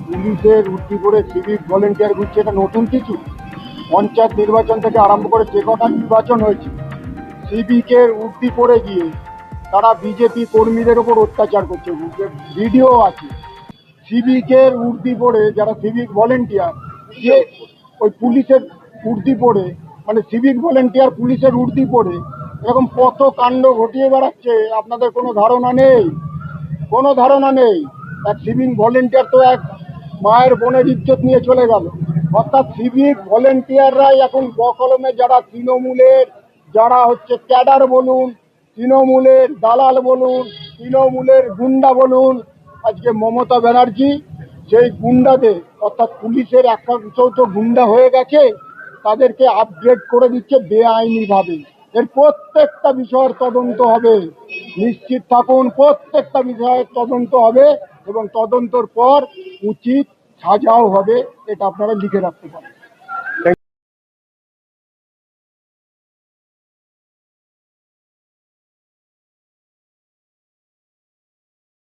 পুলিশের উর্দি করে civic volunteer ঘুরছে, এটা নতুন কিছু? পঞ্চায়েত নির্বাচন থেকে আরম্ভ করে যে কটা নির্বাচন হয়েছে, সিভিকের উর্দি পরে গিয়ে তারা বিজেপি কর্মীদের ওপর অত্যাচার করছে, ভিডিও আছে। সিভিকের উর্দি পরে যারা সিভিক ভলেন্টিয়ার, যে ওই পুলিশের উর্দি পরে, মানে সিভিক ভলেন্টিয়ার পুলিশের উর্দি পরে এরকম কত কাণ্ড ঘটিয়ে বেড়াচ্ছে, আপনাদের কোনো ধারণা নেই, কোনো ধারণা নেই। এক সিভিক ভলেন্টিয়ার তো এক মায়ের বোনের ইজ্জত নিয়ে চলে গেল। অর্থাৎ সিভিক ভলেন্টিয়াররাই এখন বকলমে যারা তৃণমূলের, যারা হচ্ছে ক্যাডার বলুন, তৃণমূলের দালাল বলুন, তৃণমূলের গুন্ডা বলুন, আজকে মমতা ব্যানার্জি সেই গুন্ডাদের, অর্থাৎ পুলিশের একাংশ তো গুন্ডা হয়ে গেছে, তাদেরকে আপগ্রেড করে দিচ্ছে বেআইনিভাবে। এর প্রত্যেকটা বিষয়ের তদন্ত হবে, নিশ্চিত থাকুন, প্রত্যেকটা বিষয়ের তদন্ত হবে এবং তদন্তর পর উচিত সাজাও হবে, এটা আপনারা লিখে রাখতে পারেন।